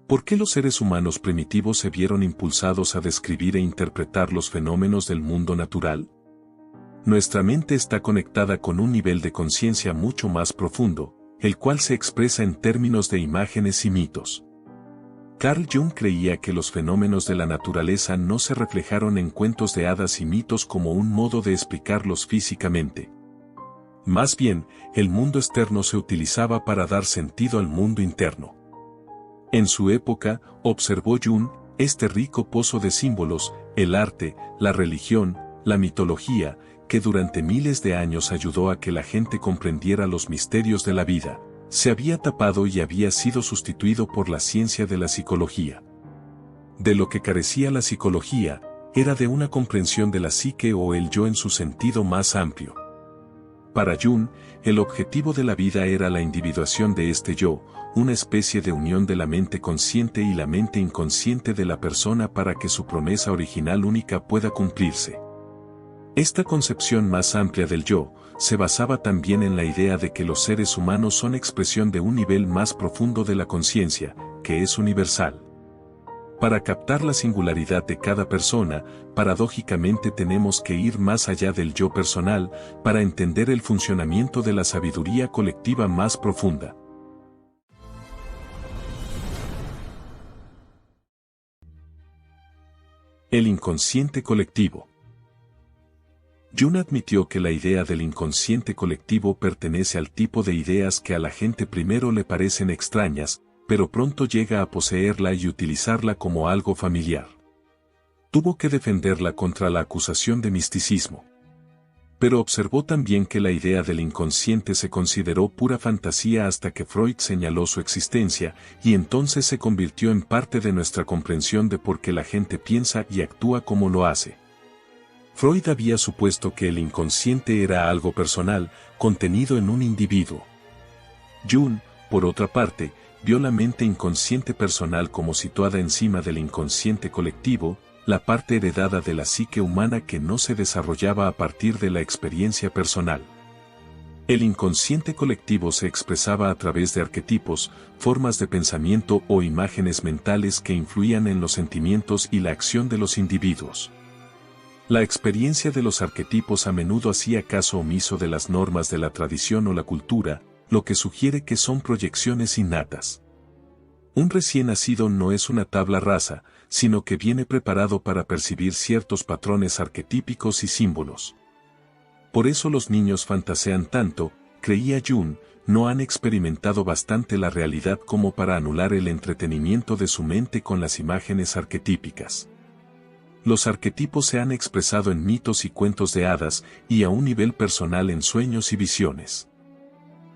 ¿Por qué los seres humanos primitivos se vieron impulsados a describir e interpretar los fenómenos del mundo natural? Nuestra mente está conectada con un nivel de conciencia mucho más profundo, el cual se expresa en términos de imágenes y mitos. Carl Jung creía que los fenómenos de la naturaleza no se reflejaron en cuentos de hadas y mitos como un modo de explicarlos físicamente. Más bien, el mundo externo se utilizaba para dar sentido al mundo interno. En su época, observó Jung, este rico pozo de símbolos, el arte, la religión, la mitología, que durante miles de años ayudó a que la gente comprendiera los misterios de la vida, se había tapado y había sido sustituido por la ciencia de la psicología. De lo que carecía la psicología, era de una comprensión de la psique o el yo en su sentido más amplio. Para Jung, el objetivo de la vida era la individuación de este yo, una especie de unión de la mente consciente y la mente inconsciente de la persona para que su promesa original única pueda cumplirse. Esta concepción más amplia del yo, se basaba también en la idea de que los seres humanos son expresión de un nivel más profundo de la conciencia, que es universal. Para captar la singularidad de cada persona, paradójicamente tenemos que ir más allá del yo personal, para entender el funcionamiento de la sabiduría colectiva más profunda. El inconsciente colectivo. Jung admitió que la idea del inconsciente colectivo pertenece al tipo de ideas que a la gente primero le parecen extrañas, pero pronto llega a poseerla y utilizarla como algo familiar. Tuvo que defenderla contra la acusación de misticismo. Pero observó también que la idea del inconsciente se consideró pura fantasía hasta que Freud señaló su existencia, y entonces se convirtió en parte de nuestra comprensión de por qué la gente piensa y actúa como lo hace. Freud había supuesto que el inconsciente era algo personal, contenido en un individuo. Jung, por otra parte, vio la mente inconsciente personal como situada encima del inconsciente colectivo, la parte heredada de la psique humana que no se desarrollaba a partir de la experiencia personal. El inconsciente colectivo se expresaba a través de arquetipos, formas de pensamiento o imágenes mentales que influían en los sentimientos y la acción de los individuos. La experiencia de los arquetipos a menudo hacía caso omiso de las normas de la tradición o la cultura, lo que sugiere que son proyecciones innatas. Un recién nacido no es una tabla rasa, sino que viene preparado para percibir ciertos patrones arquetípicos y símbolos. Por eso los niños fantasean tanto, creía Jung, no han experimentado bastante la realidad como para anular el entretenimiento de su mente con las imágenes arquetípicas. Los arquetipos se han expresado en mitos y cuentos de hadas, y a un nivel personal en sueños y visiones.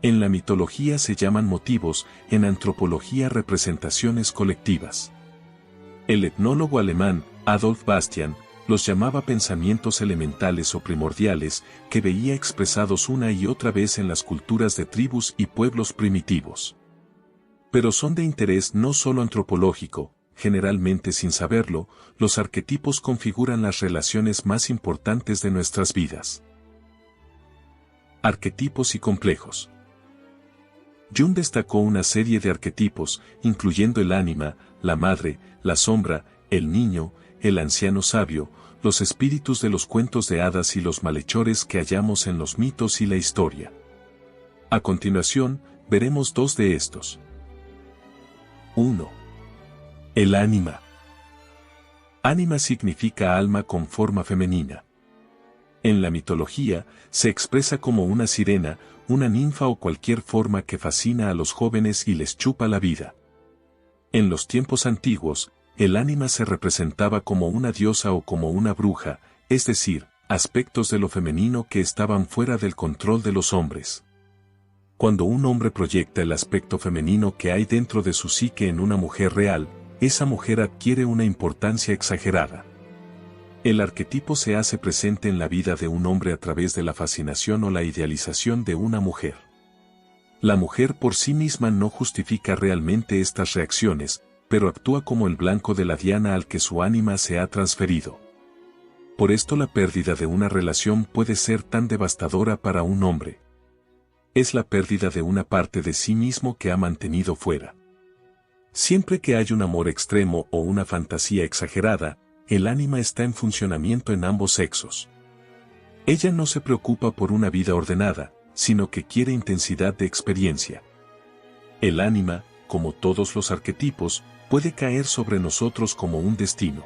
En la mitología se llaman motivos, en antropología representaciones colectivas. El etnólogo alemán, Adolf Bastian, los llamaba pensamientos elementales o primordiales, que veía expresados una y otra vez en las culturas de tribus y pueblos primitivos. Pero son de interés no solo antropológico. Generalmente sin saberlo, los arquetipos configuran las relaciones más importantes de nuestras vidas. Arquetipos y complejos. Jung destacó una serie de arquetipos, incluyendo el ánima, la madre, la sombra, el niño, el anciano sabio, los espíritus de los cuentos de hadas y los malhechores que hallamos en los mitos y la historia. A continuación, veremos dos de estos. 1. El ánima. Ánima significa alma con forma femenina. En la mitología, se expresa como una sirena, una ninfa o cualquier forma que fascina a los jóvenes y les chupa la vida. En los tiempos antiguos, el ánima se representaba como una diosa o como una bruja, es decir, aspectos de lo femenino que estaban fuera del control de los hombres. Cuando un hombre proyecta el aspecto femenino que hay dentro de su psique en una mujer real, esa mujer adquiere una importancia exagerada. El arquetipo se hace presente en la vida de un hombre a través de la fascinación o la idealización de una mujer. La mujer por sí misma no justifica realmente estas reacciones, pero actúa como el blanco de la diana al que su ánima se ha transferido. Por esto la pérdida de una relación puede ser tan devastadora para un hombre. Es la pérdida de una parte de sí mismo que ha mantenido fuera. Siempre que hay un amor extremo o una fantasía exagerada, el ánima está en funcionamiento en ambos sexos. Ella no se preocupa por una vida ordenada, sino que quiere intensidad de experiencia. El ánima, como todos los arquetipos, puede caer sobre nosotros como un destino.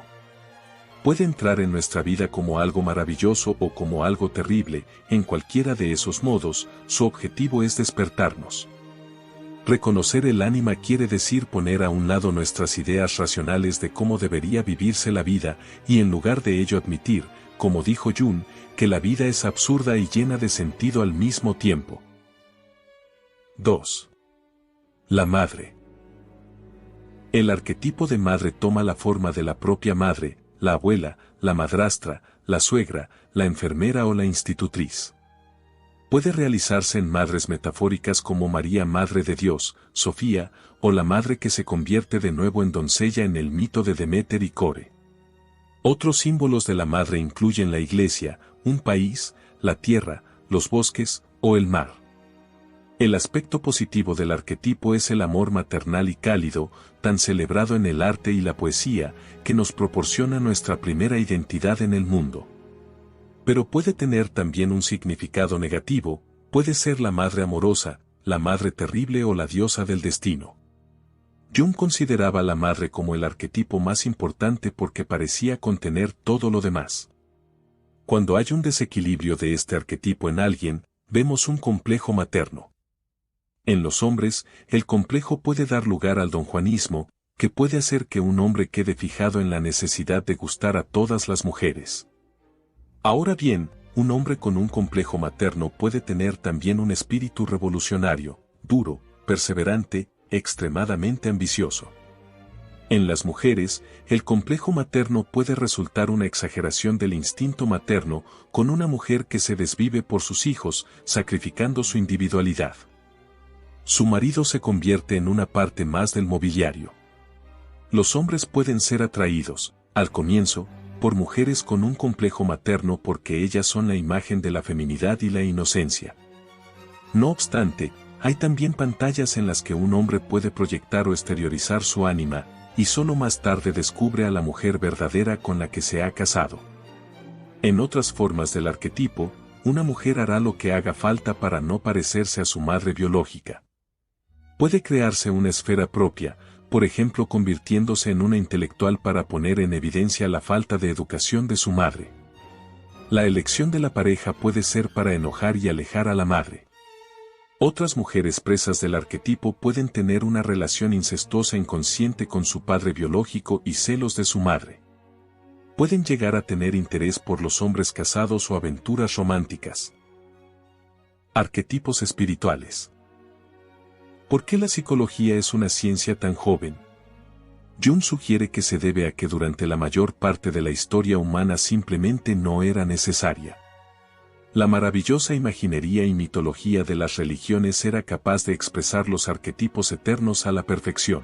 Puede entrar en nuestra vida como algo maravilloso o como algo terrible, en cualquiera de esos modos, su objetivo es despertarnos. Reconocer el ánima quiere decir poner a un lado nuestras ideas racionales de cómo debería vivirse la vida y en lugar de ello admitir, como dijo Jung, que la vida es absurda y llena de sentido al mismo tiempo. 2. La madre. El arquetipo de madre toma la forma de la propia madre, la abuela, la madrastra, la suegra, la enfermera o la institutriz. Puede realizarse en madres metafóricas como María Madre de Dios, Sofía, o la madre que se convierte de nuevo en doncella en el mito de Deméter y Core. Otros símbolos de la madre incluyen la iglesia, un país, la tierra, los bosques o el mar. El aspecto positivo del arquetipo es el amor maternal y cálido, tan celebrado en el arte y la poesía, que nos proporciona nuestra primera identidad en el mundo. Pero puede tener también un significado negativo, puede ser la madre amorosa, la madre terrible o la diosa del destino. Jung consideraba a la madre como el arquetipo más importante porque parecía contener todo lo demás. Cuando hay un desequilibrio de este arquetipo en alguien, vemos un complejo materno. En los hombres, el complejo puede dar lugar al donjuanismo, que puede hacer que un hombre quede fijado en la necesidad de gustar a todas las mujeres. Ahora bien, un hombre con un complejo materno puede tener también un espíritu revolucionario, duro, perseverante, extremadamente ambicioso. En las mujeres, el complejo materno puede resultar una exageración del instinto materno con una mujer que se desvive por sus hijos, sacrificando su individualidad. Su marido se convierte en una parte más del mobiliario. Los hombres pueden ser atraídos, al comienzo, por mujeres con un complejo materno porque ellas son la imagen de la feminidad y la inocencia. No obstante, hay también pantallas en las que un hombre puede proyectar o exteriorizar su ánima, y solo más tarde descubre a la mujer verdadera con la que se ha casado. En otras formas del arquetipo, una mujer hará lo que haga falta para no parecerse a su madre biológica. Puede crearse una esfera propia, por ejemplo convirtiéndose en una intelectual para poner en evidencia la falta de educación de su madre. La elección de la pareja puede ser para enojar y alejar a la madre. Otras mujeres presas del arquetipo pueden tener una relación incestuosa inconsciente con su padre biológico y celos de su madre. Pueden llegar a tener interés por los hombres casados o aventuras románticas. Arquetipos espirituales. ¿Por qué la psicología es una ciencia tan joven? Jung sugiere que se debe a que durante la mayor parte de la historia humana simplemente no era necesaria. La maravillosa imaginería y mitología de las religiones era capaz de expresar los arquetipos eternos a la perfección.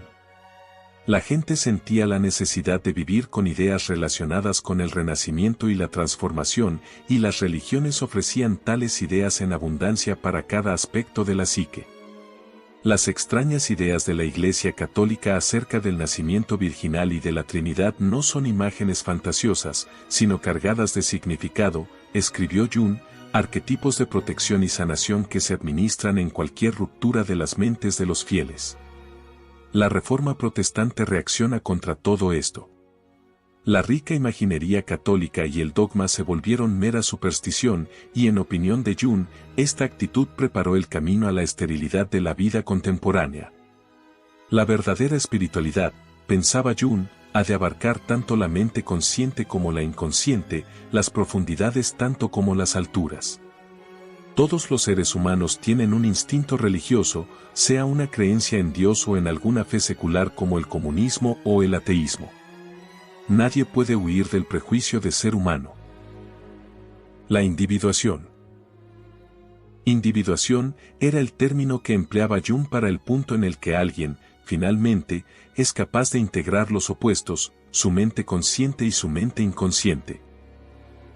La gente sentía la necesidad de vivir con ideas relacionadas con el renacimiento y la transformación, y las religiones ofrecían tales ideas en abundancia para cada aspecto de la psique. Las extrañas ideas de la Iglesia Católica acerca del nacimiento virginal y de la Trinidad no son imágenes fantasiosas, sino cargadas de significado, escribió Jung, arquetipos de protección y sanación que se administran en cualquier ruptura de las mentes de los fieles. La Reforma Protestante reacciona contra todo esto. La rica imaginería católica y el dogma se volvieron mera superstición, y en opinión de Jung, esta actitud preparó el camino a la esterilidad de la vida contemporánea. La verdadera espiritualidad, pensaba Jung, ha de abarcar tanto la mente consciente como la inconsciente, las profundidades tanto como las alturas. Todos los seres humanos tienen un instinto religioso, sea una creencia en Dios o en alguna fe secular como el comunismo o el ateísmo. Nadie puede huir del prejuicio de ser humano. La individuación. Individuación era el término que empleaba Jung para el punto en el que alguien, finalmente, es capaz de integrar los opuestos, su mente consciente y su mente inconsciente.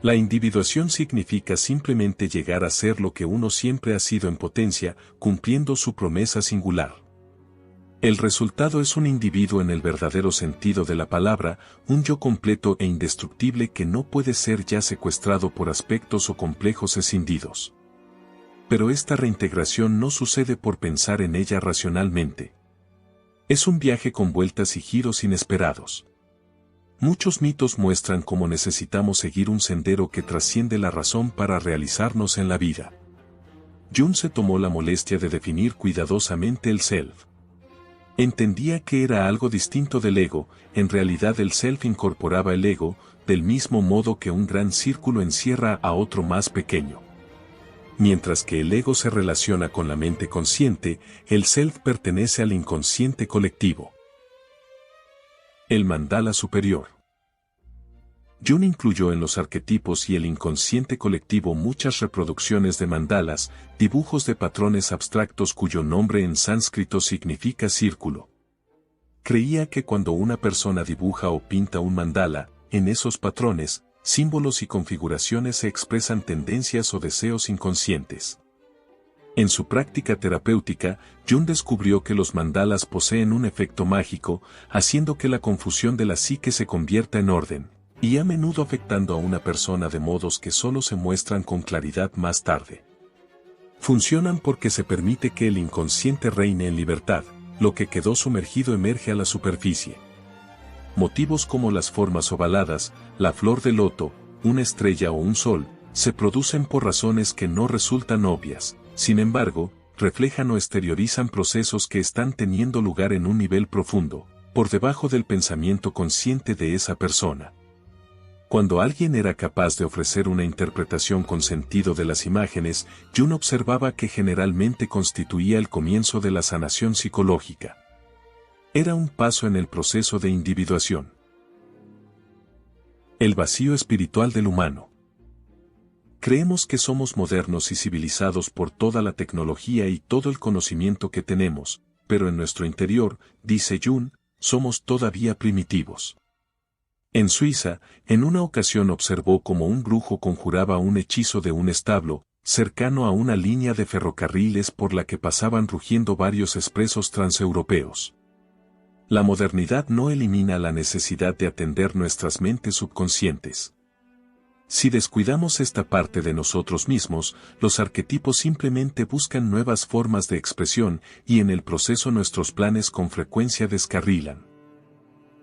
La individuación significa simplemente llegar a ser lo que uno siempre ha sido en potencia, cumpliendo su promesa singular. El resultado es un individuo en el verdadero sentido de la palabra, un yo completo e indestructible que no puede ser ya secuestrado por aspectos o complejos escindidos. Pero esta reintegración no sucede por pensar en ella racionalmente. Es un viaje con vueltas y giros inesperados. Muchos mitos muestran cómo necesitamos seguir un sendero que trasciende la razón para realizarnos en la vida. Jung se tomó la molestia de definir cuidadosamente el self. Entendía que era algo distinto del ego, en realidad el self incorporaba el ego, del mismo modo que un gran círculo encierra a otro más pequeño. Mientras que el ego se relaciona con la mente consciente, el self pertenece al inconsciente colectivo. El mandala superior. Jung incluyó en los arquetipos y el inconsciente colectivo muchas reproducciones de mandalas, dibujos de patrones abstractos cuyo nombre en sánscrito significa círculo. Creía que cuando una persona dibuja o pinta un mandala, en esos patrones, símbolos y configuraciones se expresan tendencias o deseos inconscientes. En su práctica terapéutica, Jung descubrió que los mandalas poseen un efecto mágico, haciendo que la confusión de la psique se convierta en orden, y a menudo afectando a una persona de modos que solo se muestran con claridad más tarde. Funcionan porque se permite que el inconsciente reine en libertad, lo que quedó sumergido emerge a la superficie. Motivos como las formas ovaladas, la flor de loto, una estrella o un sol, se producen por razones que no resultan obvias, sin embargo, reflejan o exteriorizan procesos que están teniendo lugar en un nivel profundo, por debajo del pensamiento consciente de esa persona. Cuando alguien era capaz de ofrecer una interpretación con sentido de las imágenes, Jung observaba que generalmente constituía el comienzo de la sanación psicológica. Era un paso en el proceso de individuación. El vacío espiritual del humano. Creemos que somos modernos y civilizados por toda la tecnología y todo el conocimiento que tenemos, pero en nuestro interior, dice Jung, somos todavía primitivos. En Suiza, en una ocasión observó cómo un brujo conjuraba un hechizo de un establo, cercano a una línea de ferrocarriles por la que pasaban rugiendo varios expresos transeuropeos. La modernidad no elimina la necesidad de atender nuestras mentes subconscientes. Si descuidamos esta parte de nosotros mismos, los arquetipos simplemente buscan nuevas formas de expresión y en el proceso nuestros planes con frecuencia descarrilan.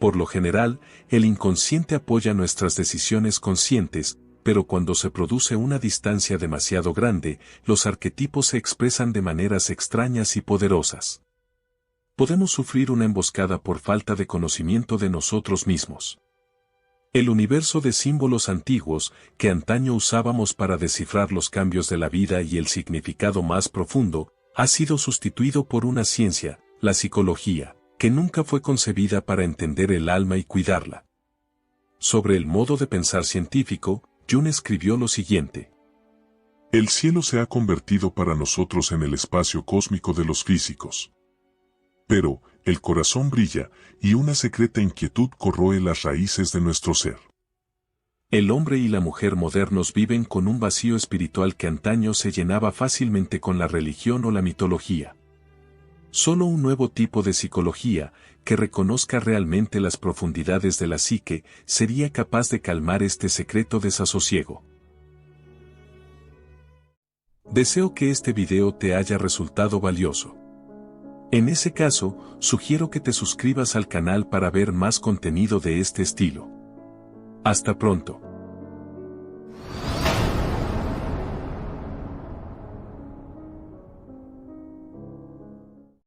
Por lo general, el inconsciente apoya nuestras decisiones conscientes, pero cuando se produce una distancia demasiado grande, los arquetipos se expresan de maneras extrañas y poderosas. Podemos sufrir una emboscada por falta de conocimiento de nosotros mismos. El universo de símbolos antiguos, que antaño usábamos para descifrar los cambios de la vida y el significado más profundo, ha sido sustituido por una ciencia, la psicología, que nunca fue concebida para entender el alma y cuidarla. Sobre el modo de pensar científico, Jung escribió lo siguiente. El cielo se ha convertido para nosotros en el espacio cósmico de los físicos. Pero, el corazón brilla, y una secreta inquietud corroe las raíces de nuestro ser. El hombre y la mujer modernos viven con un vacío espiritual que antaño se llenaba fácilmente con la religión o la mitología. Solo un nuevo tipo de psicología, que reconozca realmente las profundidades de la psique, sería capaz de calmar este secreto desasosiego. Deseo que este video te haya resultado valioso. En ese caso, sugiero que te suscribas al canal para ver más contenido de este estilo. Hasta pronto.